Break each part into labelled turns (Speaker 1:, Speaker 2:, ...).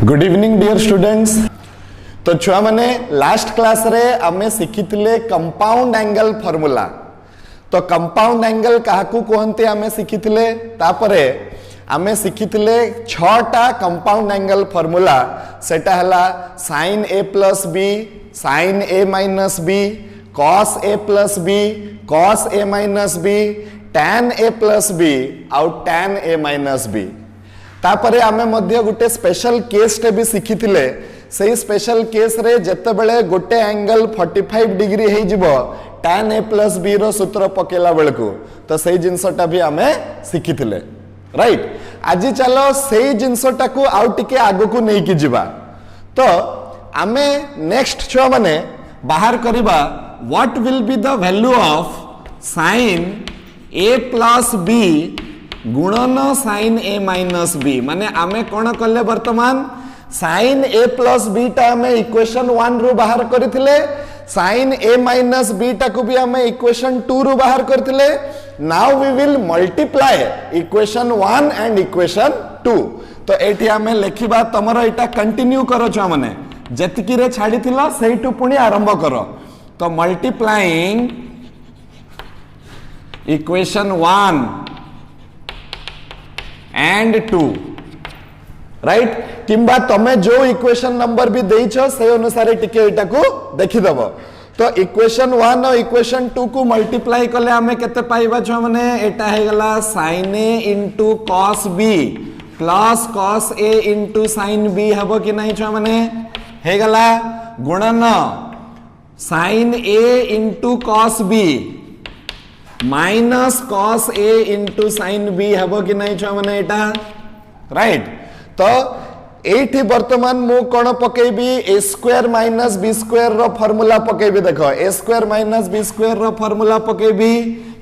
Speaker 1: Good evening dear students. तो छुआ माने लास्ट क्लास रे आमे सिखिथिले कंपाउंड एंगल फार्मूला। तो कंपाउंड एंगल काहाकू कहते आमे सिखिथिले, तापरे आमे सिखिथिले 6टा कंपाउंड एंगल फार्मूला। सेटा हला sin a plus b, sin a minus b, cos a plus b, cos a minus b, tan a plus b आउ tan a minus b। तापरे आमे मध्य गोटे स्पेशल केस टे भी सिखिथिले। सही स्पेशल केस रे जत्ते बेले गोटे एंगल 45 डिग्री हे जिवो tan a plus b रो सूत्र पकेला बेलको, तो सही जिंसटा भी आमे सिखिथिले, राइट। आज चलो सही जिंसटा को आउ टिके आगो को नहीं की जिबा। तो आमे नेक्स्ट छुआ माने बाहर करिबा what will be the value of sin a plus b गुणन sin a माइनस b। माने आमे कोन कले वर्तमान sin a plus b टा आमे इक्वेशन 1 रु बाहर करथिले, sin a minus b टा को भी आमे इक्वेशन 2 रु बाहर करथिले। Now we will multiply equation 1 and equation 2। तो एठी आमे लेखिबा, तमरो एटा कंटिन्यू करो छ माने जतिकी रे छाडी थिला सेइटु पुनी आरंभ करो। तो मल्टीप्लाइंग इक्वेशन 1 एंड 2, राइट। किंबा तमे जो इक्वेशन नंबर भी देइछो से अनुसार टिके एटा को देखि दबो। तो इक्वेशन 1 और इक्वेशन 2 को मल्टीप्लाई करले हमें केते पाइबा छ माने एटा हे गला sin a into cos b plus cos a into sin b हबो कि नहीं छ माने हे गला गुणन sin a into cos b minus cos a into sin b हबो कि नहीं छ माने एटा, राइट। तो एठी वर्तमान मु कोन पकेबी a square minus b square रो फार्मूला पकेबी। देखो a square minus b square रो फार्मूला पकेबी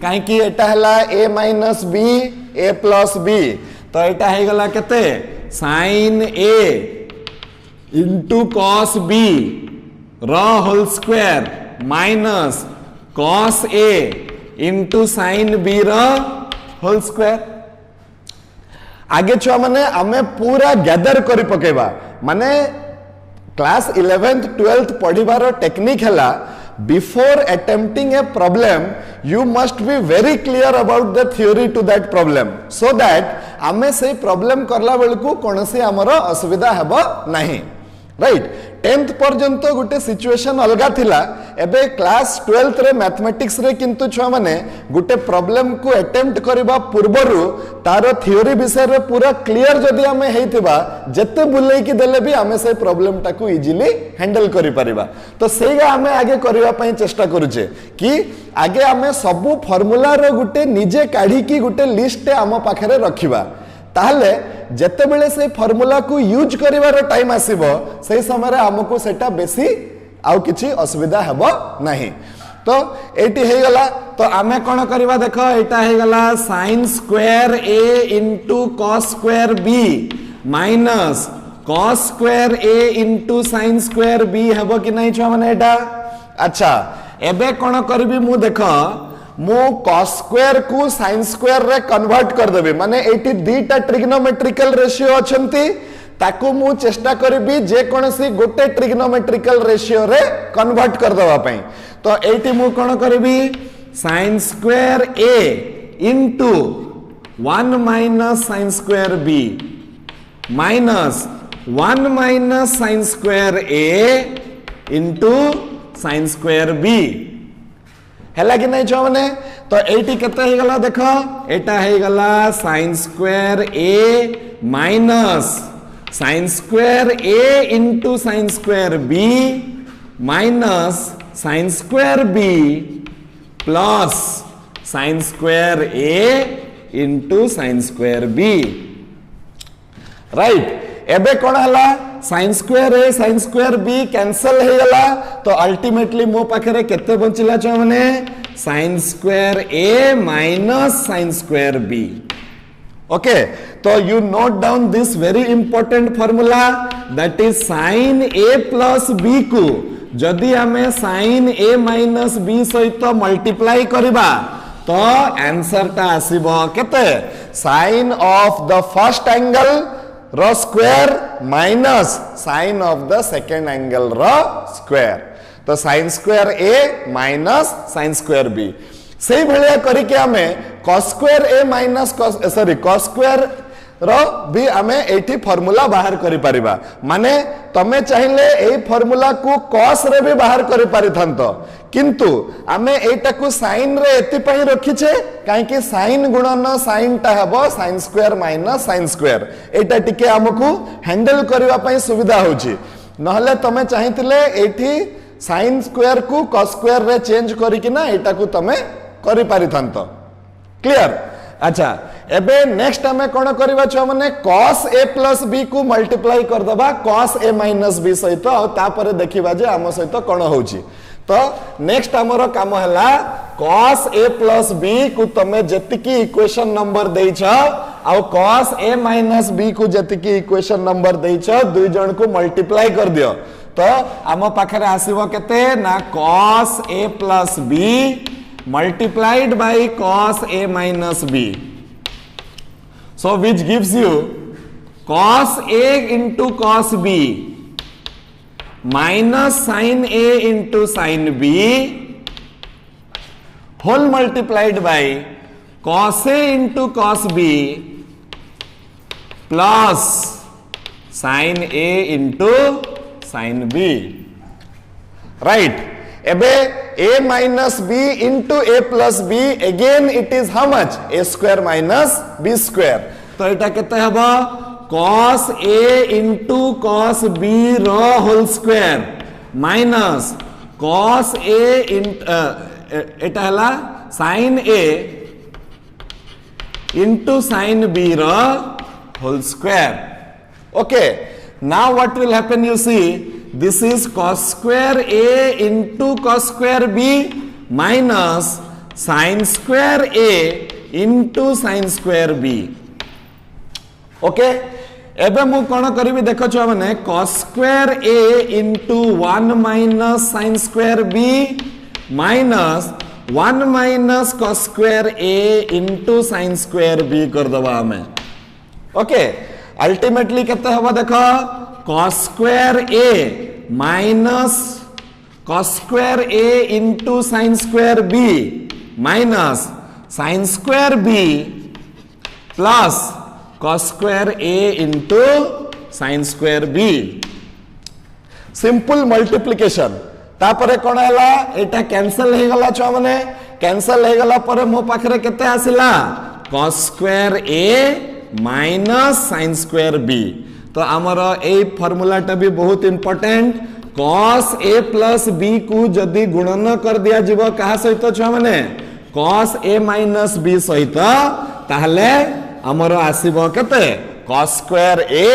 Speaker 1: काहे कि एटा हला a minus b a plus b। तो एटा हे गला केते sin a into cos b रो whole square minus cos a into sin b रो होल स्क्वायर। आगे छुआ माने आमे पूरा गैदर करी पकेबा। माने क्लास 11th 12th पढ़िबार टेक्निक हला, before attempting a problem you must be very clear about the theory to that problem, so that आमे से प्रॉब्लम करला बेलकू कोनसी हमर असुविधा हेबो नाही, राइट। 10th पर्यंत गोटे सिचुएशन अलगा थिला, एबे क्लास 12th रे मैथमेटिक्स रे किंतु छुआ माने गोटे प्रॉब्लम को अटेम्प्ट करबा पूर्वरु तार थ्योरी विषय रे पूरा क्लियर जदी हमें हेतिबा जत्ते बुलै की देले भी हमें से प्रॉब्लम टा को इजीली हैंडल करि परिबा। तो सेगा हमें आगे करबा पई चेष्टा करूचे कि आगे हमें सब फार्मूला रो गोटे निजे काढी की गोटे लिस्ट हम पाखरे रखिबा, ताहले जत्ते बेले से फार्मूला को यूज करिवार टाइम आसीबो से समय हमको सेटा बेसी आउ किछि असुविधा हेबो नाही। तो एटी हे गला। तो आमे कोन करबा, देखो एटा हे गला sin square a into cos square b minus cos square a into sin square b हेबो कि नहीं छ माने एटा। अच्छा एबे कोन करबी मु, देखो मु cos स्क्वायर को sin स्क्वायर रे कन्वर्ट कर देबी। माने एटी दीटा ट्रिग्नोमेट्रिकल रेशियो अछंती, ताकू मु चेष्टा करबी जे कोनसी गोटे ट्रिग्नोमेट्रिकल रेशियो रे कन्वर्ट कर दवा पई। तो एटी मु कोन करबी sin square a into 1 minus sin square b minus 1 minus sin square a into sin square b हैला कि नहीं छ माने। तो एटी केते हे गला, देखो एटा हे गला sin square a minus sin square a into sin square b minus sin square b plus sin square a into sin square b, right. एबे कोन हला sin square a sin square b cancel हे गला। तो ultimately मो पाखरे केते बचिला छ माने sin square a minus sin square b। Okay, तो you note down this very important formula, that is sin a plus b को जदि हमें sin a minus b सहित मल्टीप्लाई करिबा तो आंसर ता आसीबो केते sin of the first angle रो square minus sine of the second angle रो स्क्वायर तो साइन स्क्वायर ए माइनस साइन स्क्वायर बी से भाया करके आमे cos स्क्वायर ए माइनस cos स्क्वायर रो भी आमे एठी फार्मूला बाहर करि परिबा माने तमे चाहिले एई फार्मूला को cos रे भी बाहर करि परिथंतो किंतु आमे एटा को sin रे एति पई रखिछे काहे कि sin गुणन sin टा हबो sin square minus sin square एटा टिके हमकु हैंडल करबा पई सुविधा होची नहले तमे चाहितिले एठी sin स्क्वायर को cos स्क्वायर रे चेंज करिकि ना एटा को तमे करि परिथंतो क्लियर अच्छा एबे नेक्स्ट हमें कोन करबा छ माने cos a plus b को मल्टीप्लाई कर दबा cos a minus b सहित आ तापर देखिबा जे हम सहित कोन होउची तो नेक्स्ट हमरो काम हला cos a plus b को तमे जतिकी इक्वेशन नंबर देई छ आ cos a minus b को जतिकी इक्वेशन नंबर देई छ दुई जन को मल्टीप्लाई कर दियो तो आम पाखरे आसीबो केते ना cos a plus b multiplied by cos a minus b so which gives you cos a into cos b minus sin a into sin b whole multiplied by cos a into cos b plus sin a into sin b right एबे a minus b into a plus b again it is how much a square minus b square तो एटा केते हबो cos a into cos b रो whole square minus cos a एटा हला sin a into sin b रो whole square okay now what will happen you see this is cos square a into cos square b minus sin square a into sin square b okay एबे मु कोन करबी देखो छ माने cos square a into 1 minus sin square b minus 1 minus cos square a into sin square b कर दबा हमें okay ultimately केते हबो देखो cos square a minus cos square a into sin square b minus sin square b plus cos square a into sin square b simple multiplication तापरे कोन हला एटा cancel हे गला छ माने कैंसिल हे गला परे मो पाखरे केते आसिला cos square a minus sin square b तो आमर ए फार्मूला टा भी बहुत important cos a plus b को जदि गुणन कर दिया जीवो कहा सहित छ माने cos a minus b सहित ताहले आमर आसीबो केते cos square a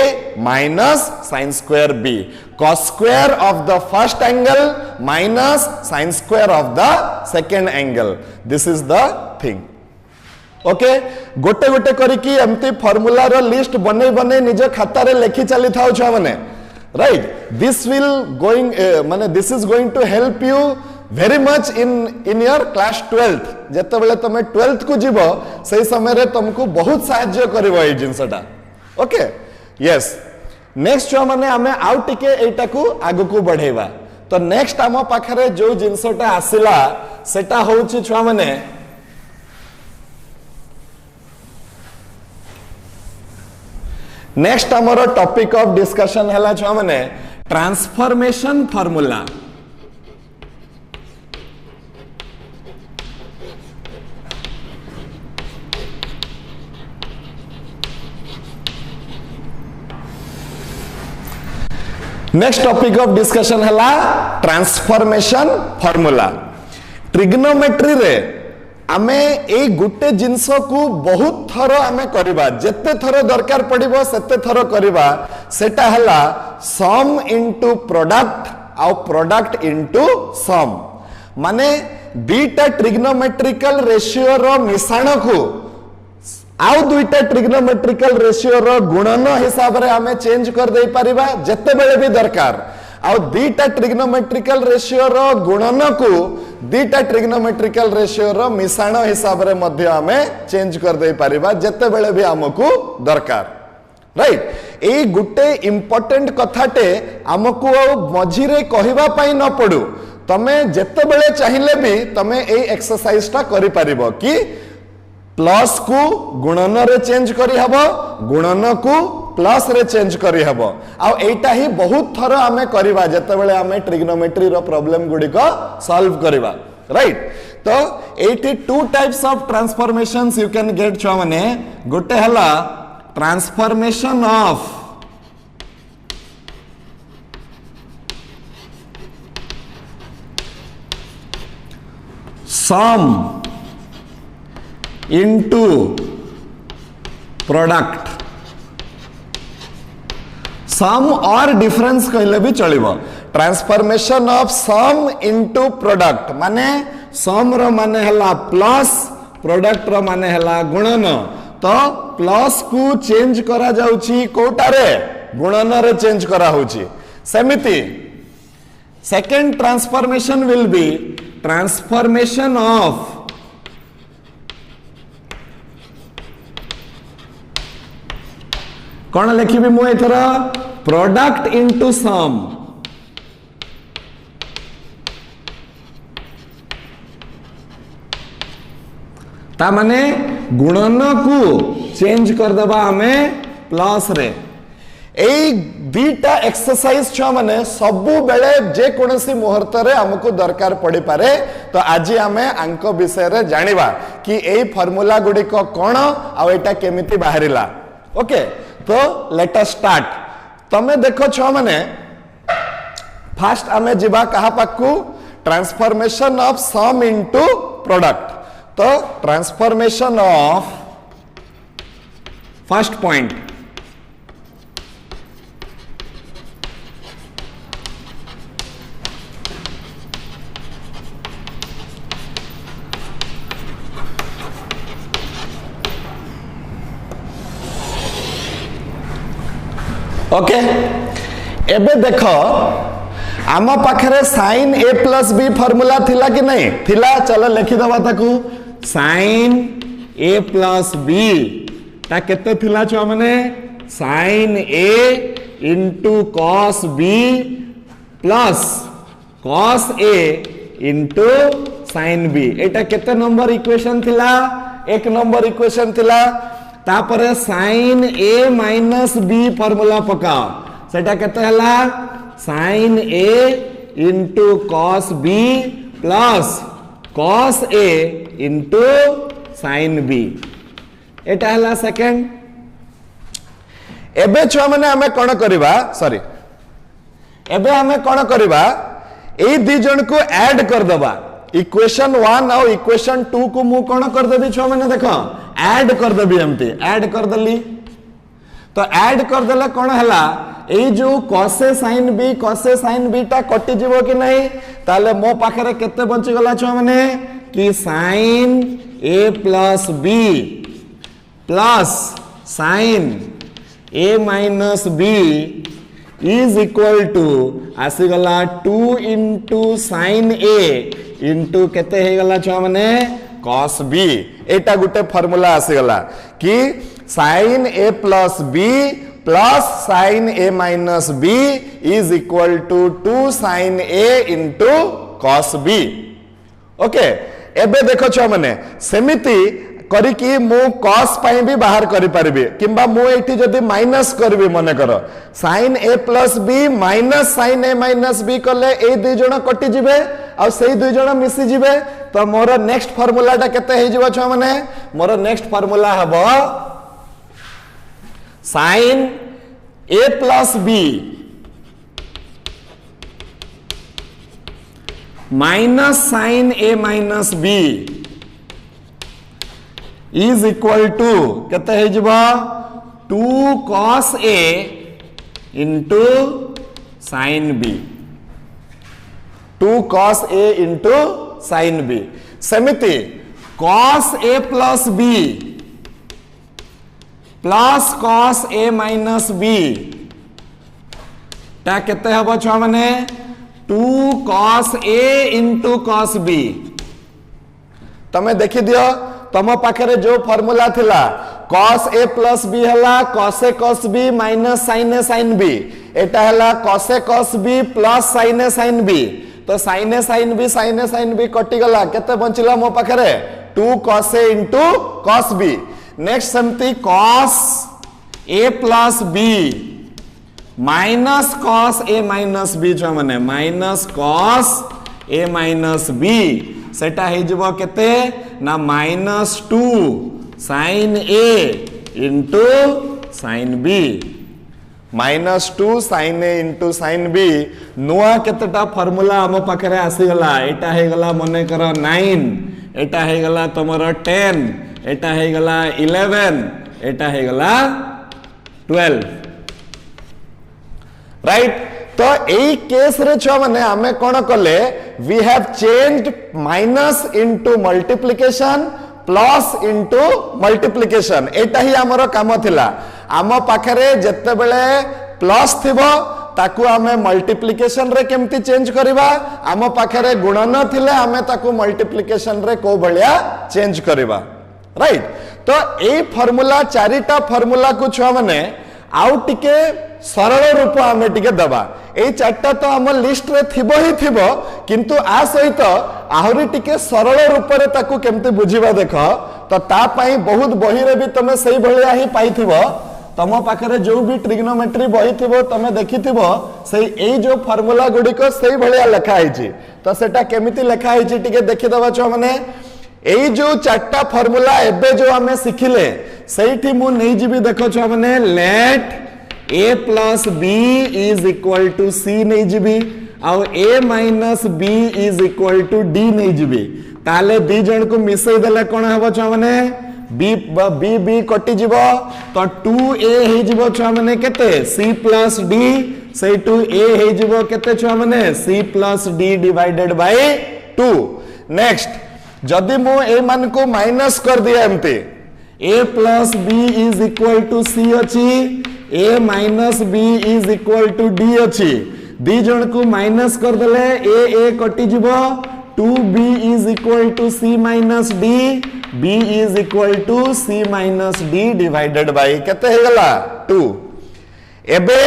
Speaker 1: minus sin square b cos square of the first angle minus sin square of the second angle this is the thing okay गोटे गोटे करिकी एमती फार्मूला रो लिस्ट बने बने निज खाता रे लेखि चली थाउ छ माने राइट दिस विल गोइंग माने this is going to help you very much in your class 12th जते बेले तमे 12th को जीवो सही समय रे तुमको बहुत सहायता करबो ए जिंसटा ओके यस नेक्स्ट छ माने हमें आउ टिके एटा को आगु को बढ़ेबा तो नेक्स्ट आम पाखरे जो जिंसटा आसिला सेटा होउची छ माने नेक्स्ट हमरो टॉपिक ऑफ डिस्कशन हला छ माने transformation formula next topic of discussion हला ट्रांसफॉर्मेशन फार्मूला ट्रिग्नोमेट्री रे आमे ए गुटे जिंस को बहुत थर आमे करबा जत्ते थर दरकार पड़िबो सेते थर करबा सेटा हला सम इनटू प्रोडक्ट आ प्रोडक्ट इनटू सम माने दुईटा ट्रिग्नोमेट्रिकल रेशियो रो मिश्रण को आउ दुईटा ट्रिग्नोमेट्रिकल रेशियो रो गुणन हिसाब रे आमे चेंज कर दे परिबा जत्ते बेले भी दरकार आउ दुईटा ट्रिग्नोमेट्रिकल रेशियो रो गुणन को दुईटा ट्रिग्नोमेट्रिकल रेशियो रो मिश्रण हिसाब रे मध्य आमे चेंज कर दे परिबा जत्ते बेले भी हमकु दरकार राइट ए गुटे इंपोर्टेंट कथाटे आमको मझिरे कहवा पाई न पड़ू तमे जेते बेले चाहिए भी तमे ए एक्सरसाइज टा करि परिबो कि प्लस को गुणन रे चेंज करि हबो गुणन को प्लस रे चेंज करि हबो आ एटा ही बहुत थर आमे करिवा जेते बेले आमे ट्रिग्नोमेट्री रो प्रॉब्लम गुडी को सॉल्व करिवा राइट तो 82 types of transformations you can get छो माने गोटे हला transformation of sum into product sum और डिफरेंस कहले भी चलिबो transformation of sum into product माने सम रो माने हला प्लस प्रोडक्ट रो माने हला गुणन तो प्लस को चेंज करा जाउची कोटारे गुणन रे चेंज करा होची सेमिति second transformation will be transformation of कौन लिखी मु एथर प्रोडक्ट इनटू सम ता माने गुणन को चेंज कर दबा हमें प्लस रे ए दीटा एक्सरसाइज छ माने सबु बेले जे कोनसी मुहूर्त रे हमको दरकार पड़ी पारे तो आज आमे अंक विषय रे जानिबा कि ए फार्मूला गुडी को कोन आ एटा केमिति बाहरिला ओके तो लेट अस स्टार्ट तमे देखो छ माने फर्स्ट आमे जिबा कहा पाकू transformation of sum into product तो transformation of first point okay एबे देखो आम पाखरे sine A plus B formula थिला कि नहीं थिला चलो लिखि दबा ताकू साइन ए प्लस बी ता केते थिला छ माने sine a into cos b plus cos a into sine b एटा केते नंबर इक्वेशन थिला एक नंबर इक्वेशन थिला तापरे sine a minus b formula पकाओ सेटा केते हला sine a into cos b plus cos a into sine b एटा हला सेकंड एबे छ माने हमें कोन करबा सॉरी एबे हमें कोन करबा ए दी जन को ऐड कर दबा इक्वेशन 1 और इक्वेशन 2 को मु कोन कर देबी छ माने देखो ऐड कर देबी एमती ऐड कर दली तो ऐड कर देला कोन हला ए जो cos sin b ता कटि जीवो कि नहीं ताले मो पाखरे केते बंची गला छ माने कि sin a plus b plus sin a minus b is equal to आसी गला 2 इनटू sin a इनटू केते हे गला छ माने cos b एटा गुटे फार्मूला आसी गला कि sin a plus b plus sin a minus b is equal to 2 sin a into cos b okay एबे देखो छ माने सेमिति करी कि मु cos पाई भी बाहर करि परबे किंबा मु एठी जदी माइनस करबे मने करो sin a plus b minus sin a minus b कले ए दुई जण कटि जिवे आ सेही दुई जण मिसी जिवे तो मोर नेक्स्ट फार्मूला टा केते हे जिवो छ माने मोर नेक्स्ट फार्मूला हबो sin a plus b minus sin a minus b is equal to केते हे जिवो 2 cos a into sin b 2 cos a into sin b सेमिति cos a plus b plus cos a minus b ता केते हबो छ माने 2 cos a into cos b तमे देखि दियो तम पाखरे जो फार्मूला थिला cos a plus b हला cos a cos b minus sin a sin b एटा हला cos a cos b plus sin a sin b तो sin a sin b कटि गला केते बंचिला मो पाखरे 2 cos a into cos b next समती cos a plus b minus cos a minus b जो माने minus cos a minus b सेटा हे जबो केते ना -2 sin a into sin b -2 sin a into sin b नुआ केतेटा फार्मूला हम पाखरे आसी गला एटा हे गला मने करो 9 एटा हे गला तमरो 10 एटा हे गला 11 एटा हे गला 12 राइट तो एई केस रे छ माने हमें कोन कले we have changed minus into multiplication plus into multiplication एटा ही हमरो काम थिला आम पाखरे जत्ते बेले प्लस थिबो ताकू हमें मल्टीप्लिकेशन रे केमती चेंज करबा आम पाखरे गुणन थिले हमें ताकू मल्टीप्लिकेशन रे को भलिया चेंज करबा राइट तो एई फार्मूला चारिटा फार्मूला को छ माने आउ टिके सरल रूप आम टिके दबा ए चारटा तो आम लिस्ट रे थिबो ही थिबो किंतु आ सहित आहुरी टिके सरल रूप रे ताकू केमते बुझिबा देखो तो ता पई बहुत बही रे भी तमे सही भलिया ही पाइथिबो तम पाखरे जो भी ट्रिग्नोमेट्री बही थिबो तमे देखिथिबो सही ए जो फार्मूला गुडी को सही भलिया लिखा हिची तो सेटा केमिति लिखा हिची टिके देखि दबा छ माने ए जो चारटा फार्मूला एबे जो हमें सिखिले सहीठी मु नै जिबी देखो छ माने let a plus b is equal to c नहीं जीबी आउ a minus b is equal to d नहीं जीबी ताले दी जन को मिसई देले कोन हबो छ माने b कटि जीवो तो 2a हे जीवो छ माने केते c plus d से 2a हे जीवो केते छ माने c plus d divided by 2 next जदि मु ए मान को माइनस कर दिया एमते a plus b is equal to c अछि a minus b is equal to d अछि दी जन को माइनस कर देले a कटि जीवो 2b is equal to c minus d b is equal to c minus d divided by केते हे गला 2 एबे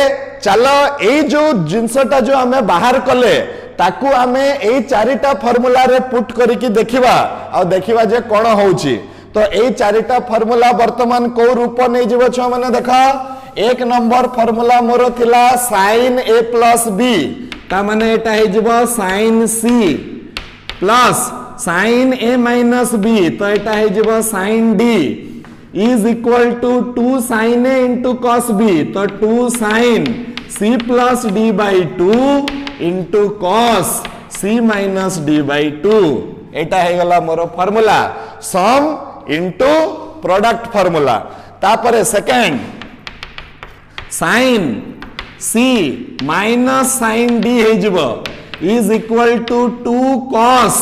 Speaker 1: चलो ए जो जिंसटा जो हमें बाहर कले ताकू हमें ए चारिटा फार्मूला रे पुट करिकि देखिबा आ देखिबा जे कोन होउची तो ए चारिटा फार्मूला वर्तमान को रूप नै जीवो छ माने देखा एक नंबर फार्मूला मोर थिला sin a plus b ता माने एटा हे जीवो sin c plus sin a minus b तो एटा हे जीवो sin d is equal to 2 sin a into cos b तो 2 sin c plus d by 2 into cos c minus d by 2 एटा हे गला मोर formula सम into product formula तापरे second sin c minus sin d हे जिवो is equal to 2 cos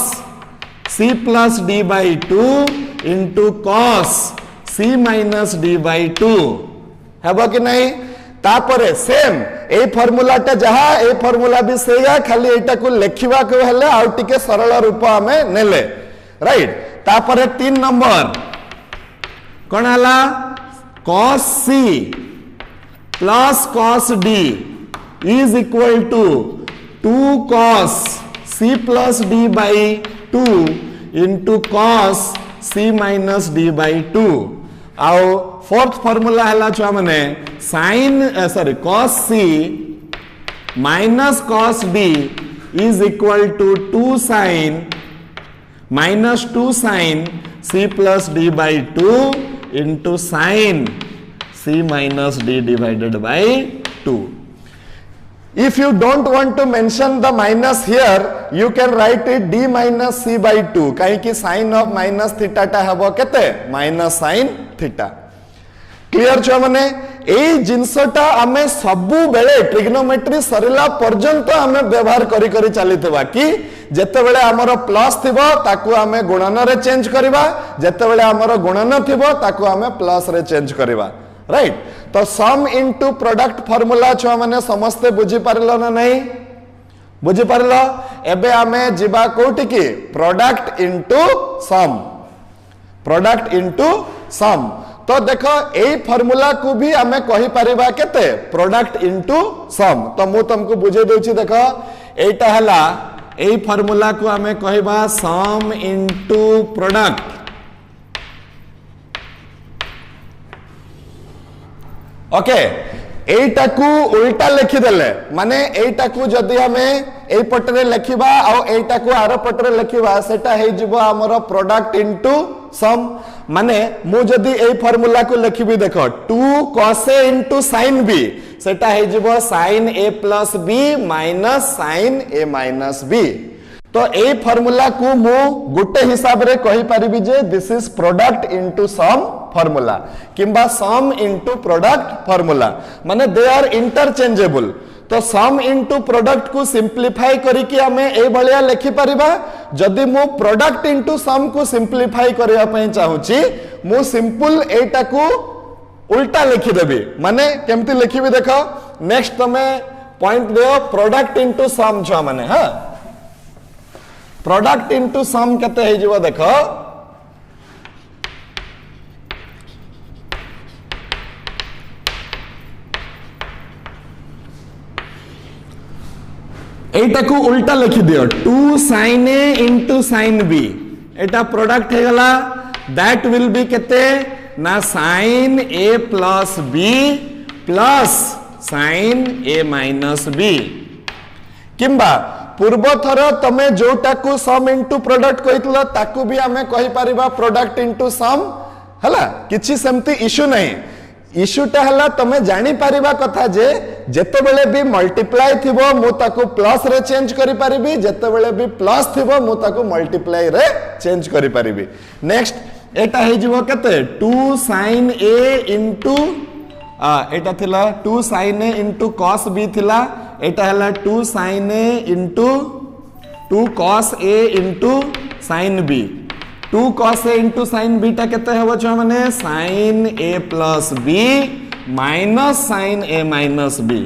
Speaker 1: c plus d by 2 into cos c minus d by 2 हेबो कि नहीं तापरे same ए formula टा जहा ए फार्मूला भी सेया खाली एटा को लेखिबा को हेले आ टिके सरल रूप हमें नेले राइट तापरे 3 नंबर कोन हला cos c plus cos d is equal to 2 cos c plus d by 2 into cos c minus d by 2 आउ फोर्थ फार्मूला हला छ माने sin cos c minus cos d is equal to 2 sin minus 2 sin c plus d by 2 into sin c minus d divided by 2. If you don't want to mention the minus here, you can write it d minus c by 2. कहीं की sin of minus theta टा हबो केते minus sin theta. Clear छ माने ए जिंसटा हमें सबु बेले ट्रिग्नोमेट्री सरिला पर्यंत हमें व्यवहार करी करी चलीतबा कि जेते बेले हमरो प्लस थिबो ताकू हमें गुणन रे चेंज करबा जेते बेले हमरो गुणन थिबो ताकू हमें प्लस रे चेंज करबा राइट तो सम इनटू प्रोडक्ट फार्मूला छ माने समस्त बुझी पारलो ना नहीं बुझी पारलो एबे हमें जिबा कोठी की प्रोडक्ट इनटू सम तो देख एई फार्मूला को भी आमे कहि परिबा केते प्रोडक्ट इनटू सम। तो मु तुमको बुझे देउची देख एटा हला एई फार्मूला को आमे कहिबा सम इनटू प्रोडक्ट। ओके एटा को उल्टा लिखि देले माने एटा को जदी हमें एई पटरे लिखिबा आ एटा को आरो पटरे लिखिबा सेटा हे जिवो हमर प्रोडक्ट इनटू सम। माने मु जदी एई फार्मूला को लिखिबी देखो 2 cos a into sin b सेटा हे जिवो sin a plus b minus sin a minus b। तो ए फार्मूला को मु गुटे हिसाब रे कहि परिबी जे this is product into sum formula किंबा सम इनटू प्रोडक्ट फार्मूला माने दे आर इंटरचेंजेबल। तो सम इनटू प्रोडक्ट को सिंप्लीफाई करी कि हमें ए बलिया लिखि परिबा। जदी मु प्रोडक्ट इनटू सम को सिंप्लीफाई करिया पई चाहूची मु सिंपल एटा को उल्टा लिखि देबी। माने केमती लिखिबी देखो नेक्स्ट तमे पॉइंट देओ प्रोडक्ट इनटू सम छ माने हां प्रोडक्ट इनटू सम केते हे जिवो देखो एटा को उल्टा लिखि दियो 2 sin a into sin b Etah product हे गला दैट विल बी केते ना sin a plus b plus sin a minus b किंबा पूर्व थर तमे जोटा को सम इनटू प्रोडक्ट कहितलो ताकू भी हमें कहि परिबा प्रोडक्ट इनटू सम हला किछि सेमती इशू नहीं। इशूटा हला तमे जानी परिबा कथा जे जेते बेले भी मल्टीप्लाई थिबो मु ताको प्लस रे चेंज करि परिबी जेते बेले भी प्लस थिबो मु ताको मल्टीप्लाई रे चेंज करि परिबी। नेक्स्ट एटा हे जिवो केते 2 sin a इनटू एटा थिला 2 sin a into cos b थिला एटा हला 2 sin a into 2 cos a into sin b 2 cos a into sin b टा केते हेबो छ माने sin a plus b minus sin a minus b।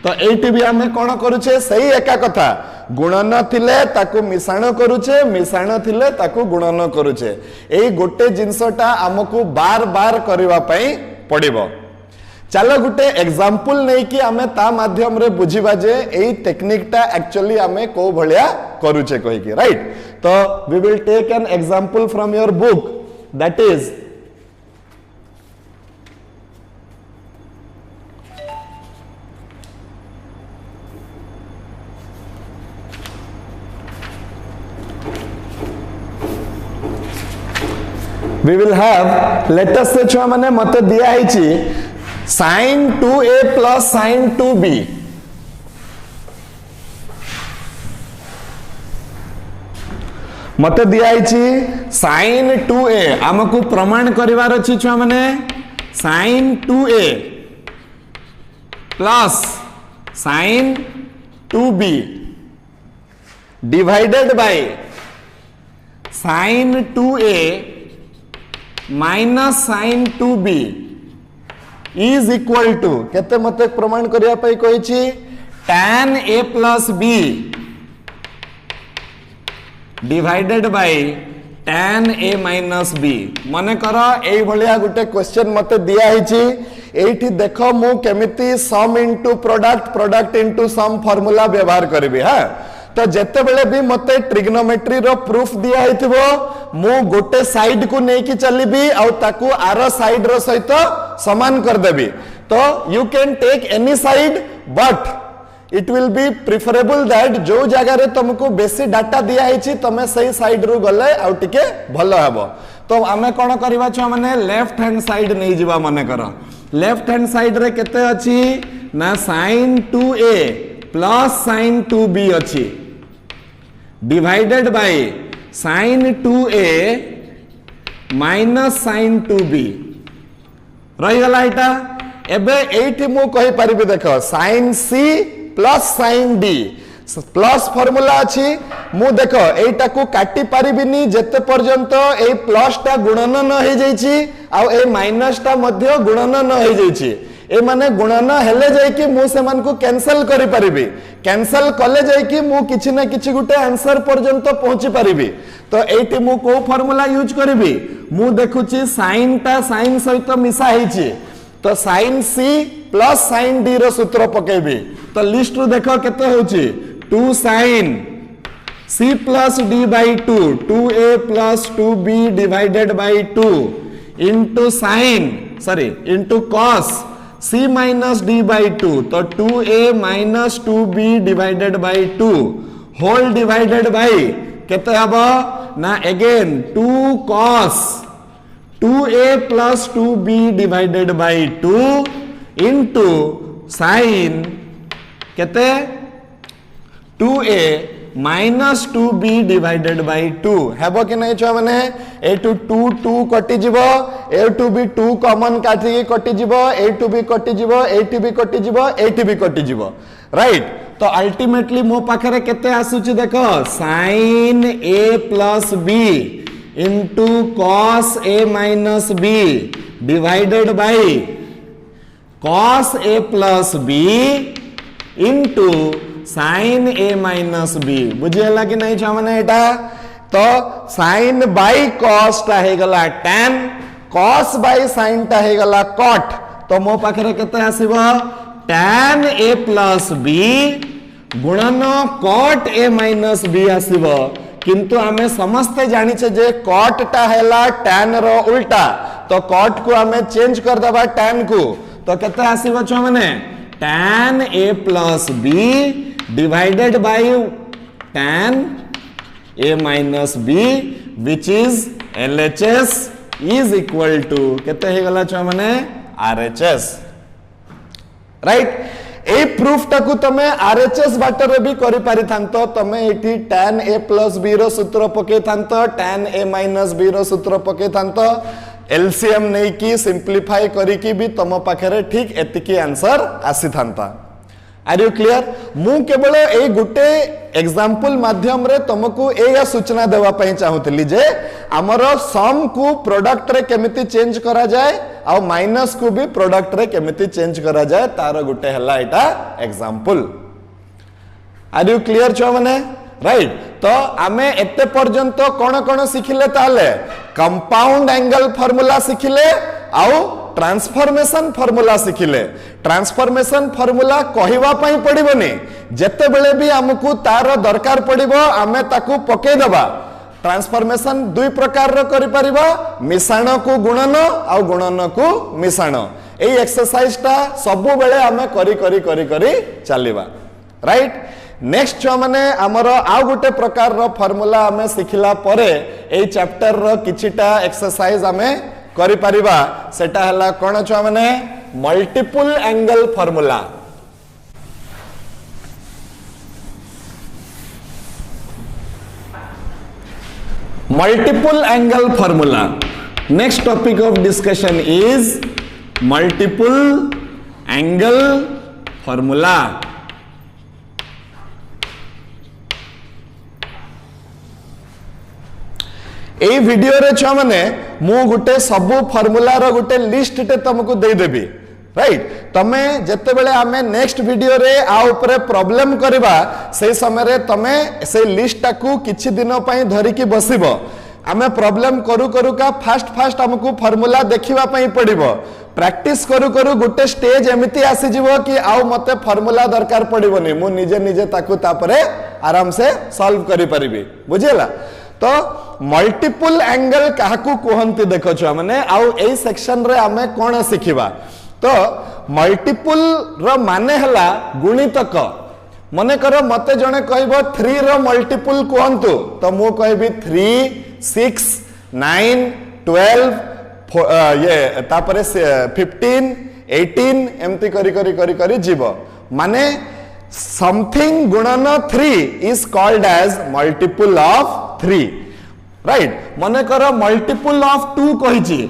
Speaker 1: तो एटी भी हमें कोन करूछे सही एका कथा गुणन थिले ताकू मिसाण करूछे मिसाण थिले ताकू गुणन करूछे एई गोटे जिंसटा हमकु बार बार करबा पई पड़िबो। चलो गुटे एग्जांपल नहीं कि हमें ता माध्यम रे बुझिबा जे एई टेक्निक टा एक्चुअली हमें को भलिया करूछे कहि कि राइट। तो we will take an example from your book that is we will have let us say छुआ माने मते दिया हिची sin 2a plus sin 2b मते दिया हिची sin 2a हमकु प्रमाण करिवार अछि छुआ माने sin 2a plus sin 2b divided by sin 2a minus sin 2b is equal to केते मते प्रमाण करिया पई कहिछि tan a plus b divided by tan a minus b। माने करो एई भलिया गुटे क्वेश्चन मते दिया हिछि एठी देखो मु केमिति sum into product product into sum formula व्यवहार करबी। हां तो जेते बेले भी मते ट्रिग्नोमेट्री रो प्रूफ दिया हिथिबो मु गोटे साइड को नहीं कि चलीबी आ ताकू आरो साइड रो सहित समान कर देबी। तो you can take any side but it will be preferable that जो जगह रे तुमको बेसी डाटा दिया हिची तमे सही साइड रो गले आ टिके भलो हेबो। तो आमे कोन करबा छ माने लेफ्ट हैंड साइड नहीं जिबा माने करो लेफ्ट हैंड साइड रे केते अछि ना sin 2a plus sin 2b अछि divided by sin 2a minus sin 2b रही गला एटा। एबे एठी मु कहि परिबे देखो sin c plus sin d plus formula अछि मु देखो एटा को काटी परिबिनी जेते पर्यंत ए प्लस टा गुणन न हे जाईछि आ ए माइनस टा मध्य गुणन न हे जाईछि ए माने गुणन हेले जाय कि मु से मान को कैंसिल करि परिबी कैंसिल कले जाय कि मु किछि ना किछि गुटे आंसर पर्यंत पहुंची परिबी तो एठी मु को फार्मूला यूज करबी मु देखुची sin ता sin सहित मिसा हेची तो sin c plus sin d रो सूत्र पकेबी तो लिस्ट रो देखो केते होची 2 sin c plus d by 2 2a plus 2b divided by 2 into sin sorry into cos c minus d by 2 तो 2a minus 2b divided by 2 whole divided by केते हबो ना again 2 cos 2a plus 2b divided by 2 into sin केते 2a minus 2b divided by 2 हेबो कि नहीं छुआ माने ए टू 2 2 कटि जिवो ए टू भी 2 कॉमन काटी कटि जिवो ए टू भी कटि जिवो ए टू भी कटि जिवो ए टू भी कटि जिवो राइट तो अल्टीमेटली मो पाखरे केते आसुची देखो sin a plus b into cos a minus b divided by cos a plus b into sin a minus b बुझियला कि नहीं छा माने एटा तो sin by cos ता हे गला tan cos by sin ता हे गला cot तो मो पाखरे केते आसीबो tan a plus b गुणन cot a minus b आसीबो किंतु हमें समस्ते जानि छे जे cot ता हेला tan रो उल्टा तो cot को हमें चेंज कर दबा tan को तो केते आसीबो छ माने tan a plus b divided by tan a minus b which is LHS is equal to केते हे गला छ माने RHS राइट ए प्रूफ टाकू तमे RHS बाटर भी करि पारि थांतो तमे एठी tan a plus b रो सूत्र पके थांतो tan a minus b रो सूत्र पके थांतो एलसीएम नहीं की सिंप्लीफाई करी की भी तम पाखरे ठीक एतिकी आंसर आसी थांता आर यू क्लियर मु केवल ए गुटे एग्जांपल माध्यम रे तुमको ए सूचना देवा पई चाहूतली जे हमरो सम को प्रोडक्ट रे केमिति चेंज करा जाए आ माइनस को भी प्रोडक्ट रे केमिति चेंज करा जाए तार गुटे हला एटा एग्जांपल आर यू क्लियर छ माने राइट तो आमे एते पर्यंत कोन कोन सिखिले ताले कंपाउंड एंगल फार्मूला सिखिले आउ ट्रांसफॉर्मेशन फार्मूला सिखिले ट्रांसफॉर्मेशन फार्मूला कहिवा पई पड़िबोनी जते बेले भी हमकु तार दरकार पड़िबो आमे ताकू पके दबा ट्रांसफॉर्मेशन दुई प्रकार रो करि परिबो मिश्रण को गुणन आ गुणन को मिश्रण एई एक्सरसाइज ता सब बेले आमे करी करी करी करी चलीबा राइट नेक्स्ट छुआ माने हमर आउ गुटे प्रकार रो फार्मूला हमें सिखिला परे एई चैप्टर रो किछिटा एक्सरसाइज हमें करि परिबा सेटा हला कोन छुआ माने multiple angle formula multiple angle formula next topic of discussion is multiple angle formula A video रे छ माने मु गुटे सब फार्मूला रो गुटे लिस्ट टे तुमको दे देबी राइट तमे जते बेले हमें नेक्स्ट वीडियो रे आ ऊपर प्रॉब्लम करबा से समय रे तमे से लिस्ट टाकू किछि दिन पई धरि की बसिबो हमें प्रॉब्लम करू करू का फास्ट हमको फार्मूला देखिबा पई पड़िबो प्रैक्टिस करू करू गुटे स्टेज एमिति आसी जिवो कि आउ मते फार्मूला दरकार पड़िबोनी मु निजे निजे ताकू तापरे आराम से सॉल्व करि परिबी बुझिला तो मल्टीपल एंगल काहाकू कहंती देखो छ माने आउ एई सेक्शन रे हमें कोन सिखिबा तो मल्टीपल रो माने हला गुणितक मने करो मते जने कहबो 3 रो मल्टीपल कहंतु तो मु कहबी 3 6 9 12 ये तापरे 15 18 एमती करी जीवो माने समथिंग गुणन 3 is called as multiple of 3 right मने करो मल्टीपल ऑफ 2 कहिची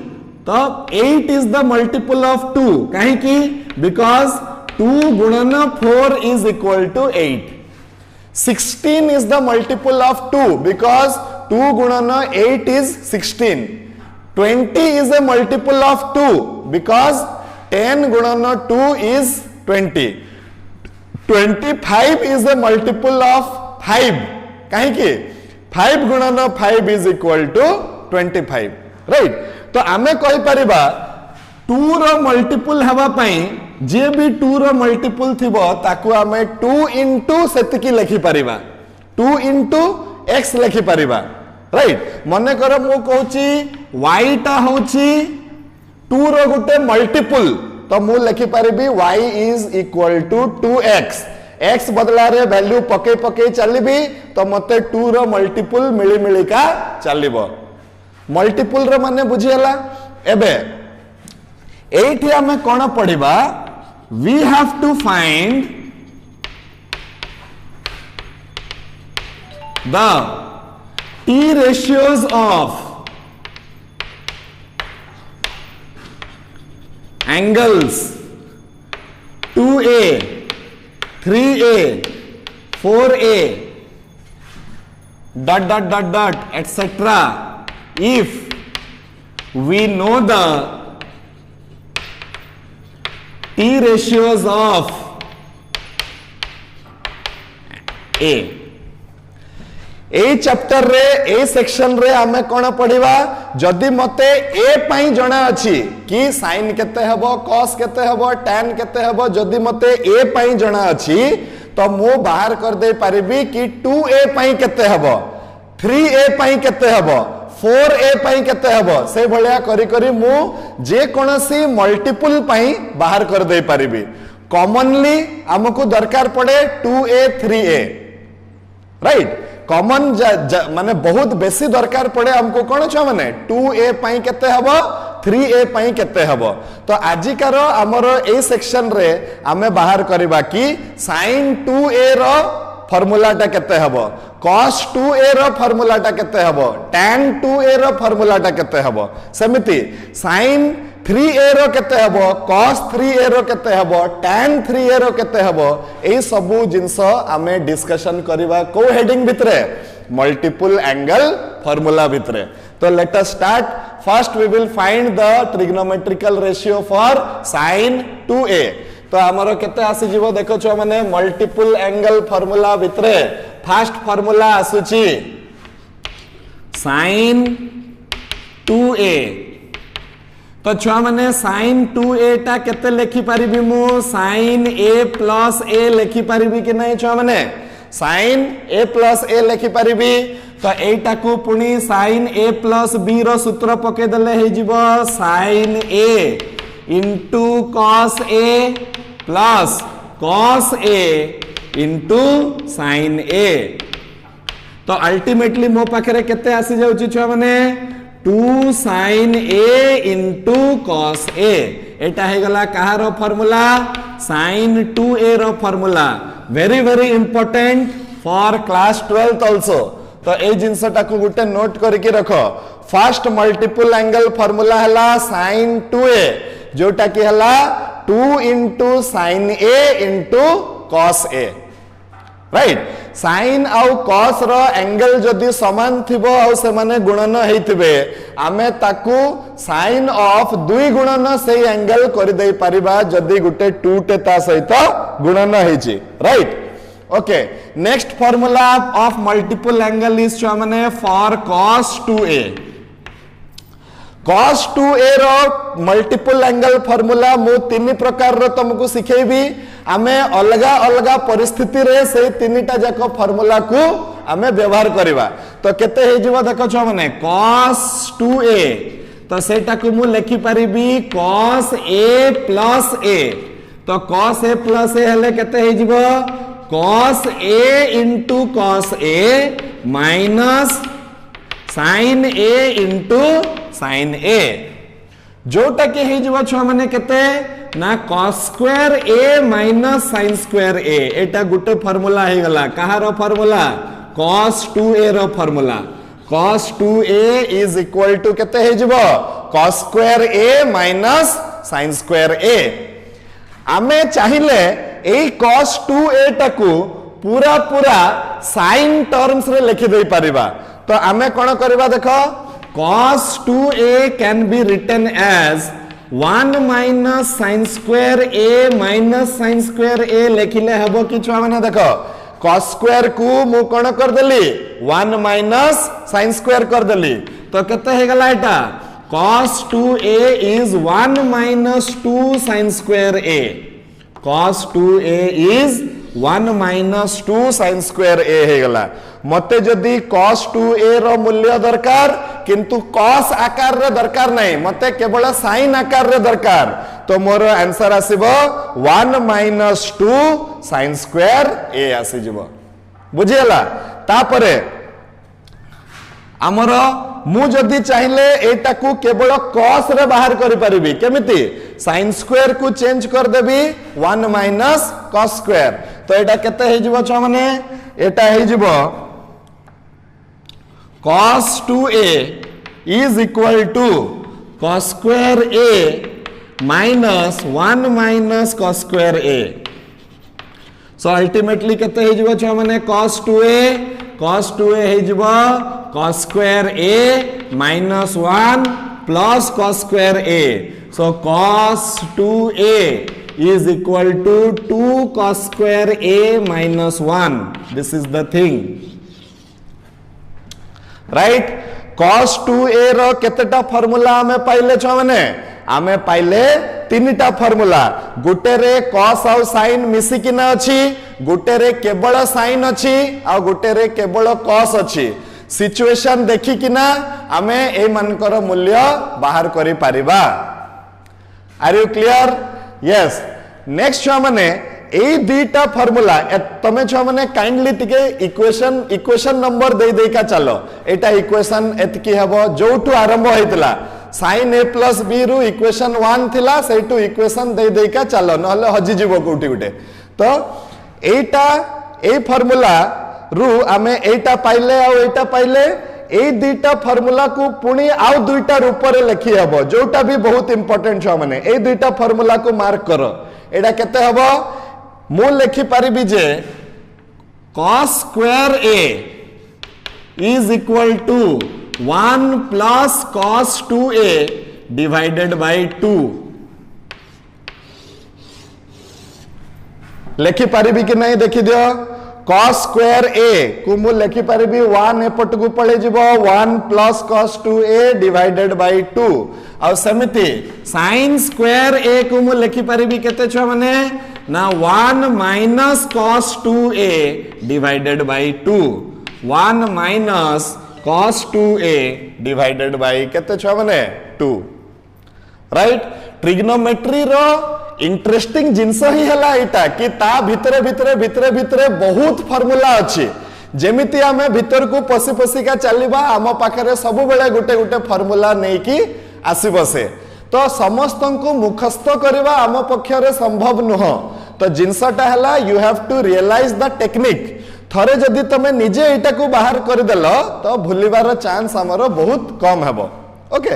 Speaker 1: तो 8 इज द मल्टीपल ऑफ 2 काहे की बिकॉज 2 गुणन 4 is equal to 8 16 is the multiple of 2 because 2 गुणन 8 is 16 20 is a multiple of 2 because 10 गुणन 2 is 20. 25 is a multiple of 5. कहीं की 5 गुणन 5 is equal to 25. राइट. तो आमे कहि परिबा 2 रो मल्टीपल हवा पई जे भी 2 रो मल्टीपल थिबो ताकू आमे 2 into सेतिकी लिखि परिबा. 2 into x लिखि परिबा. राइट. मने कर मु कहूची y टा होची 2 रो गुटे मल्टीपल तो मु लिखि परिबी y is equal to 2x. x बदला रे वैल्यू पके पके चलीबी तो मते 2 रो मल्टीपल मिली मिली का चलीबो. मल्टीपल रो माने बुझियला. एबे एठी हमें कोन पढिबा we have to find the t ratios of angles 2a 3a 4a dot dot dot dot etc. if we know the t ratios of a. A chapter रे ए सेक्शन रे हमें कोन पढिबा जदी मते ए पई जणा अछि कि sin केते हबो cos केते हबो tan केते हबो जदी मते ए पई जणा अछि तो मु बाहर कर दे परिबी कि 2a पई केते हबो 3a पई केते हबो 4a पई केते हबो से भलिया करी करी मु जे कोनसी मल्टीपल पई बाहर कर दे परिबी. कॉमनली हमकु दरकार पड़े 2a 3a. राइट. कॉमन माने बहुत बेसी दरकार पड़े हमको कोन छ माने 2a पई केते हबो 3a पई केते हबो. तो आजिकार हमर ए सेक्शन रे हमें बाहर करबा कि sin 2a रो फार्मूला टा केते हबो cos 2a रो फार्मूला टा केते हबो tan 2a रो फार्मूला टा केते हबो. सेमिति sin 3a रो केते हबो cos 3a रो केते हबो tan 3a रो केते हबो. ए सबु जिंस आमे डिस्कशन करबा को हेडिंग भितरे मल्टीपल एंगल फार्मूला भितरे. तो let us start. First we will find the trigonometrical ratio for sin 2a. तो हमरो केते आसी जीवो देखो छ माने मल्टीपल एंगल फार्मूला भितरे फर्स्ट फार्मूला आसुची sin 2a. तो छुआ माने sin 2a टा केते लिखि परिबी मु sin a plus a लिखि परिबी कि नहीं छुआ माने sin a plus a लिखि परिबी. तो एटा को पुनी sin a plus b रो सूत्र पके दले हे जीवो sin a into cos a plus cos a into sin a. तो अल्टीमेटली मो पाखरे केते आसी जाउची छुआ माने 2 sin a into cos a. एटा हे गला कहारो फार्मूला sin 2a रो formula. Very very important for class 12th also. तो ए जिंसटा को गुटे नोट करके रखो. फर्स्ट मल्टीपल एंगल फार्मूला हला sin 2a जोटा कि हला 2 into sin a into cos a. Right. sin आउ cos रो एंगल जदी समान थिबो आउ से माने गुणन हेतिबे आमे ताकू sin ऑफ 2 गुणन से एंगल कर दे परिबा जदी गुटे 2 टे ता सहित गुणन हेची. Right. Okay. Next formula of multiple angle is छ माने for cos 2a. cos 2a रो मल्टीपल एंगल फार्मूला मु तीन प्रकार रो तुमको सिखेबी. आमे अलगा अलगा परिस्थिति रे से तीनटा जाको फार्मूला को आमे व्यवहार करबा. तो केते हे जीव देखो छ माने cos 2a. तो सेटा को मु लिखि परिबी cos a plus a. तो cos a plus a हले केते हे जीव cos a into cos a minus sin a into sin a. जोटा के हे जीव छ माने केते ना cos square a minus sin square a. Etah Gute formula हे गला कहारो फार्मूला cos 2a रो formula. cos 2a is equal to केते हे जीव cos square a minus sin square a. आमे चाहिले ए cos 2a टाकू पूरा पूरा sin टर्म्स रे लिखि दे परिबा. तो आमे कोन करबा देखो cos 2a can be written as 1 minus sin square A minus sin square A लिखिले हबो कि छुआ माने देखो cos स्क्वायर को मु कोन कर देली 1 माइनस sin स्क्वायर कर देली तो केते हे गला एटा cos 2a is 1 minus 2 sin square a cos 2a is 1 minus 2 sin square a हे गला मते जदी cos 2a रो मूल्य दरकार किंतु cos आकार रे दरकार नहीं मते केवल sin आकार रे दरकार तो मोर answer आसीबो 1 minus 2 sin square a आसी जिवो बुझियला तापरे आमर मु जदि चाहिले एटा को केवल cos रे बाहर करि परिबी केमिति sin स्क्वायर को चेंज कर देबी 1 माइनस cos स्क्वायर तो एटा केते हे जिवो छ माने एटा हे जिवो cos 2a is equal to cos square a minus 1 minus cos square a so ultimately केते हे जिवो छ माने cos 2a हे जिवो cos square a minus 1 plus cos square a so cos 2a is equal to 2 cos square a minus 1 this is the thing right cos 2a row केतेटा formula हमें पाइले छ माने आमे पाइले तीनटा फार्मूला गुटे रे cos और sin मिसी किना अछि गुटे रे केवल sin अछि आ गुटे रे केवल cos अछि सिचुएशन देखि किना आमे ए मानकर मूल्य बाहर करि पारिबा are you clear yes next छ माने ए दुईटा फार्मूला तमे छ माने काइंडली टिके इक्वेशन नंबर दे दे का चलो एटा इक्वेशन एतकी हबो जोठु आरंभ होइतला sin a plus b रु इक्वेशन 1 थिला सेटु इक्वेशन दे दे का चलो नहले हजि जीवो कोठी गुटे तो एटा ए फार्मूला रु आमे एटा पाइले आ एटा पाइले ए दुईटा फार्मूला को पुणी आउ दुईटा रूप रे लिखि हबो जोटा भी बहुत इंपोर्टेंट छ माने ए दुईटा फार्मूला को मार्क करो एटा केते हबो मु लिखि परिबी जे cos square a is equal to 1 plus cos 2a divided by 2 लिखि परिबी कि नहीं देखि दियो cos square a को मु लिखि परिबी 1 एपट को पळे जिवो 1 plus cos 2a divided by 2 और समिति sin square a को मु लिखि परिबी केते छ माने ना 1 minus cos 2a divided by 2 1 minus cos 2a divided by केते छ माने 2 राइट ट्रिग्नोमेट्री रो इंटरेस्टिंग जिनस ही हला इटा कि ता भितरे भितरे भितरे भितरे बहुत फार्मूला अछि जेमिति आमे भितर को पसी पसी का चलीबा आम पाखरे सब बेले गुटे गुटे फार्मूला नै कि आसीबो से तो समस्त को मुखस्थ करबा आम पक्षरे संभव नुह तो जिनसटा हला you have to realise the technique थरे जदि तमे निजे एटा को बाहर कर देलो तो भूलिबार चांस हमरो बहुत कम हेबो ओके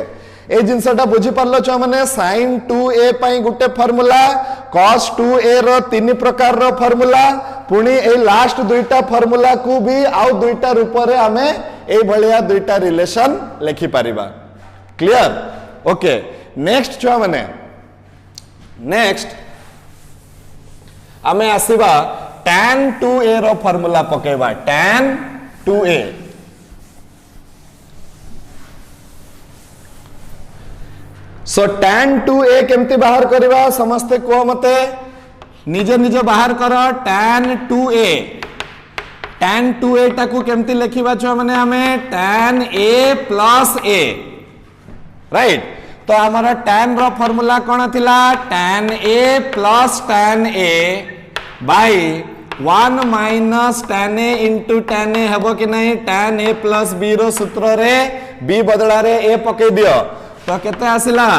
Speaker 1: ए जिनसटा बुझी पारलो छ माने sin 2a पई गुटे फार्मूला cos 2a रो तीन प्रकार रो फार्मूला पुनी ए लास्ट दुईटा फार्मूला को भी आउ दुईटा रूप रे हमें ए भलिया दुईटा रिलेशन लिखि परिबा क्लियर ओके नेक्स्ट छ माने नेक्स्ट हमें आसीबा tan 2a रो फार्मूला पकेबा tan 2a सो tan 2a केमती बाहर करबा समस्ते को मते निजे निजे बाहर करो tan 2a टाकू केमती लिखिबा छ माने हमें tan a plus a right तो हमारा tan रो फार्मूला कोन थिला tan a plus tan a by 1 minus tan a into tan a हबो कि नहीं tan a plus b रो सूत्र रे b बदला रे a पके दियो तो केते आसिला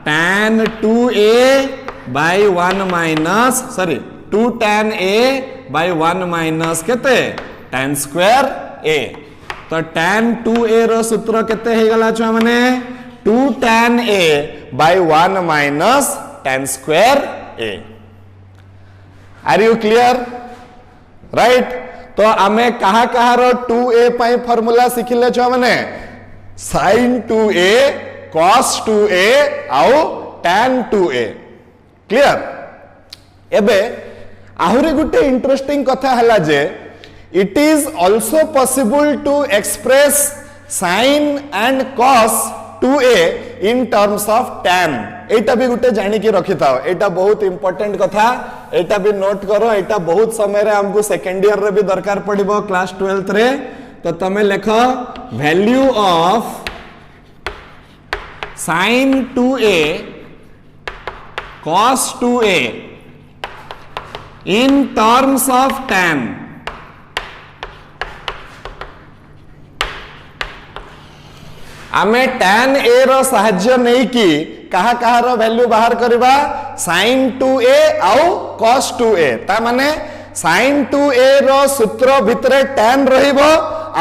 Speaker 1: tan 2a by 1 minus 2 tan a by 1 minus केते tan square a तो tan 2a रो सूत्र केते हे गला छ माने 2 tan a by 1 minus tan square a are you clear right तो आमे कहा कहा रो 2a पई फार्मूला सिखिले छ माने sin 2a cos 2a आउ tan 2a क्लियर एबे आहुरी गुटे इंटरेस्टिंग कथा हला जे it is also possible to express sin and cos 2a in terms of tan एटा भी गुटे जानी की रखी था एटा बहुत इंपोर्टेंट कथा एटा भी नोट करो एटा बहुत समय रे हमको सेकंड ईयर रे भी दरकार पड़िबो क्लास 12th रे तो तमे लेखो value of sin 2a cos 2a in terms of tan आमे tan a रो सहाय्य नहीं की कहा कहा रो वैल्यू बाहर करबा sin 2a आउ cos 2a ता माने sin 2a रो सूत्र भितरे tan रहिबो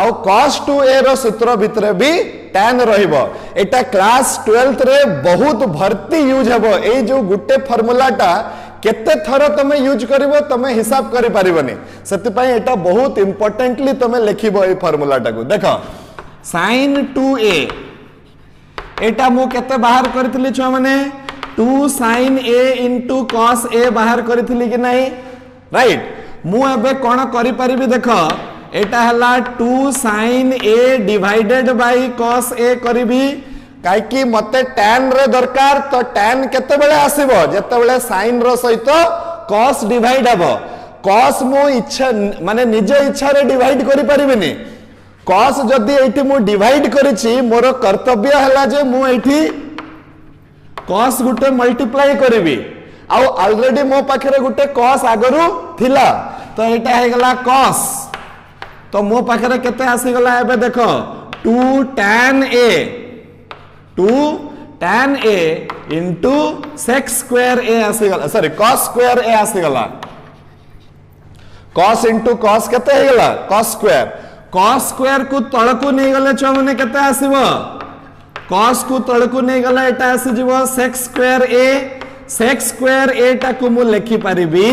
Speaker 1: आउ cos 2a रो सूत्र भितरे भी tan रहिबो एटा क्लास 12th रे बहुत भर्ती यूज हेबो ए जो गुटे फार्मूला टा केते थर तमे यूज करिवो तमे हिसाब करि परिबनी सेति पई एटा बहुत इंपोर्टेंटली तमे लिखिबो ए फार्मूला टा को देखो sin 2a एटा मु केते बाहर करथिली छ माने 2 sin a into cos a बाहर करथिली कि नाही राइट मु एबे कोन करि परिबी देखो एटा हला 2 sin a divided by cos a करबी काई कि मते tan रे दरकार तो tan केते बेले आसीबो जेते बेले sin रो सहित cos डिवाइड हबो cos मु इच्छा माने निज इच्छा रे डिवाइड करि परिबिनी cos जदी एठी मु डिवाइड करिछि मोर कर्तव्य हला जे मु एठी cos गुटे मल्टीप्लाई करबी आ ऑलरेडी मो पाखरे गुटे cos आगरु थिला तो एटा हे गला cos तो मो पाखरे केते आसी गला एबे देखो 2 tan a into sec square a आसी गला सॉरी cos square a आसी गला cos into cos केते हे गला cos square को तळकु नै गले छ माने केते आसीबो cos को तळकु नै गला एटा आसी जीवो sec square a टा को मु लिखि परिबी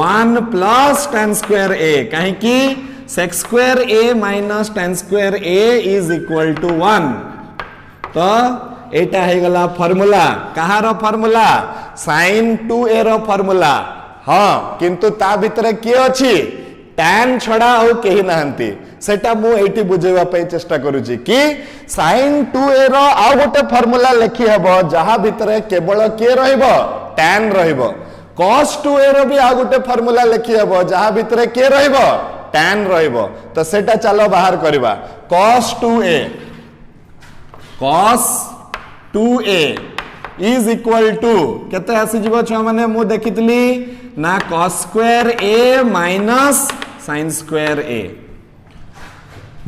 Speaker 1: 1 plus tan square a काहे कि sec square a minus tan square a is equal to 1 तो एटा हे गला फार्मूला कहारो फार्मूला sin 2a रो फार्मूला हां किंतु ता भीतर के अछि tan छडा हो केही नाहंती सेटा मु एठी बुझेबा पई चेष्टा करूची कि sin 2a रो आ गोटे फार्मूला लिखि हबो जहा भीतर केवल के रहइबो tan रहइबो cos 2a रो भी आ गोटे फार्मूला लिखि हबो जहा भीतर के रहइबो tan रहइबो तो सेटा चलो बाहर करबा cos 2a is equal to केते आसी जीवो छ माने मु देखितली ना cos square a minus sin square a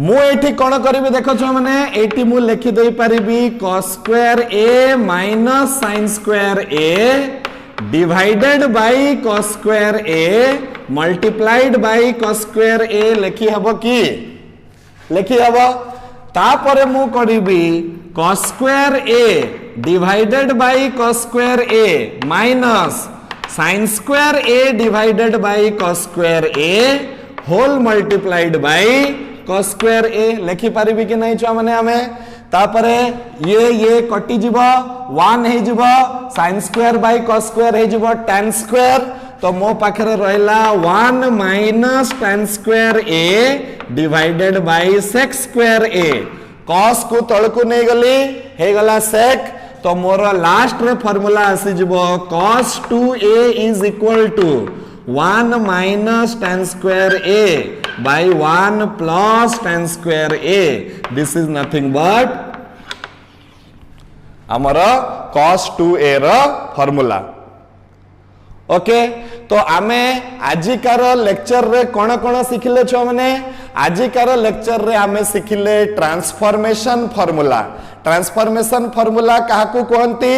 Speaker 1: मु एठी कोन करबी देखो छ माने एठी मु लिखि देई परिबी cos square a minus sin square a divided by cos square a multiplied by cos square a लिखि हबो की लिखि हबो तापरे मु करबी cos square a divided by cos square a minus sin square a divided by cos square a whole multiplied by cos square a लिखि परिबी कि नै छ माने हमें तापरे ये कटि जीवो 1 हे जीवो sin square by cos square हे जीवो tan square तो मो पाखरे रहला 1 minus tan square a divided by sec square a cos को तळकु नै गली हे गला sec तो मोर लास्ट रे फार्मूला आसी जीवो cos 2a is equal to 1 minus tan square a by 1 plus tan square a this is nothing but amara cos 2a रा formula okay तो आमे आजिकार लेक्चर रे कोन कोन सिखिले छ माने आजिकार लेक्चर रे आमे सिखिले ट्रांसफॉर्मेशन फार्मूला काहाकू कहंती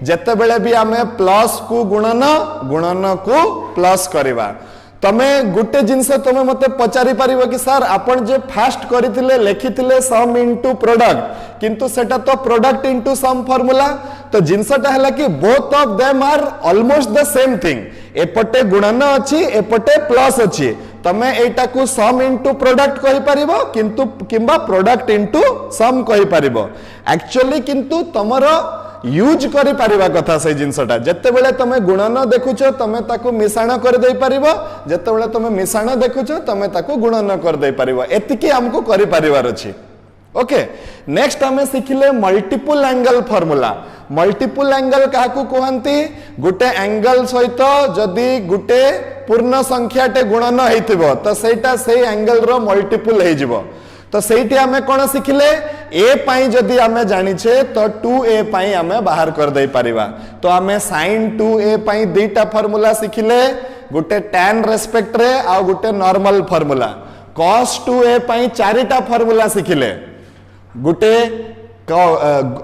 Speaker 1: जते बेले भी आमे प्लस को गुणन को प्लस करबा तमे गुटे जिनसे तमे मते पचारि परिबो कि सर आपण जे फास्ट करिथिले लेखिथिले सम इनटू प्रोडक्ट किंतु सेटा तो प्रोडक्ट इनटू सम फार्मूला तो जिनसटा हला कि both of them are almost the same thing एपटे गुणन अछि एपटे प्लस अछि तमे एटा को सम इनटू प्रोडक्ट कहि परिबो किंतु किंबा प्रोडक्ट इनटू सम कहि परिबो एक्चुअली किंतु तमरो यूज करि परिबा कथा से जिंसटा जत्ते बेले तमे गुणन देखुछो तमे ताको मिसाण कर दे परिबो जत्ते बेले तमे मिसाण देखुछो तमे ताको गुणन कर दे परिबो एतिकी हमको करि परिवार अछि ओके नेक्स्ट हमें सिखिले multiple angle formula multiple angle काकू कहंती गुटे एंगल सहित जदी गुटे पूर्ण संख्या टे गुणन हेतिबो तो सेटा सेही एंगल रो मल्टीपल हे जिवो तो सेठी हमें कोन सिखिले a पाई जदी हमें जानिछे तो 2a पाई हमें बाहर कर दे परिबा तो हमें sin 2a पाई दुईटा फार्मूला सिखिले गुटे tan रेस्पेक्ट रे आ गुटे नॉर्मल फार्मूला cos 2a पाई चारिटा फार्मूला सिखिले गुटे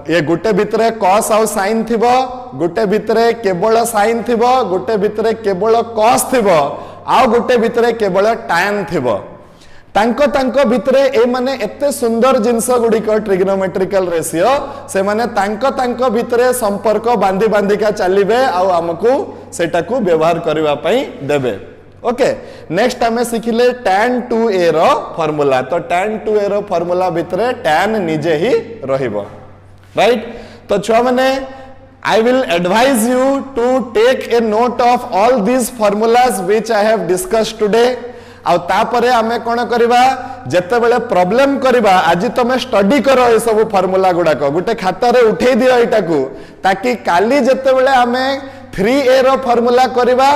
Speaker 1: ये गुटे भितरे cos आउ sin थिबो गुटे भितरे केवल sin थिबो गुटे भितरे केवल cos थिबो आ गुटे भितरे केवल tan थिबो तांको भितरे ए माने एते सुंदर जिंस गुडी को ट्रिग्नोमेट्रिकल रेशियो से माने तांको भितरे संपर्क बांधी बांधी का चलिबे आ हमकु सेटा को व्यवहार करबा पई देबे ओके नेक्स्ट हमें सिखिले tan 2a रो फार्मूला तो tan 2a रो फार्मूला भितरे tan निजे ही रहिबो राइट तो छुआ माने I will advise you to take a note of all these formulas which I have discussed today आउ तापरे आमे कोन करबा जत्ते बेले प्रॉब्लम करबा आज तमे स्टडी करो ए सब फार्मूला गुडा को गुटे खाता रे उठै दियो एटा को ताकि काली जत्ते बेले आमे 3a रो फार्मूला करबा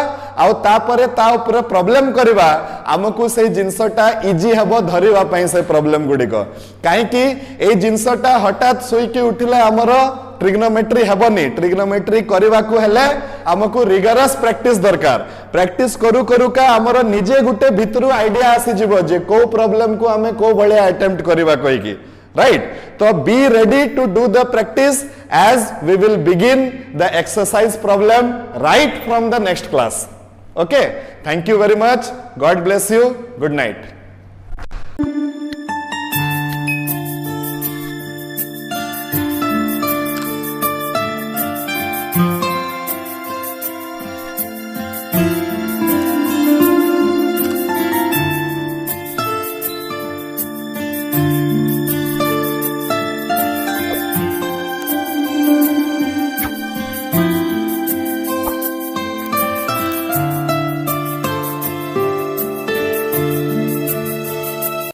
Speaker 1: आउ तापरे ता ऊपर प्रॉब्लम करबा हमकु से जिंसटा इजी हबो धरिबा पई से प्रॉब्लम गुडी को काहे कि ए जिंसटा हठात सोई के उठिला हमरो ट्रिग्नोमेट्री हेबनी ट्रिग्नोमेट्री करबा को हेले हमकु रिगरस प्रैक्टिस दरकार प्रैक्टिस करू करू का हमरो निजे गुटे भितरु आईडिया आसी जिवो जे को प्रॉब्लम को हमें को बळे अटेम्प्ट करबा कोई की राइट तो be ready to do the practice as we will begin the exercise problem right from the next class okay thank you very much god bless you good night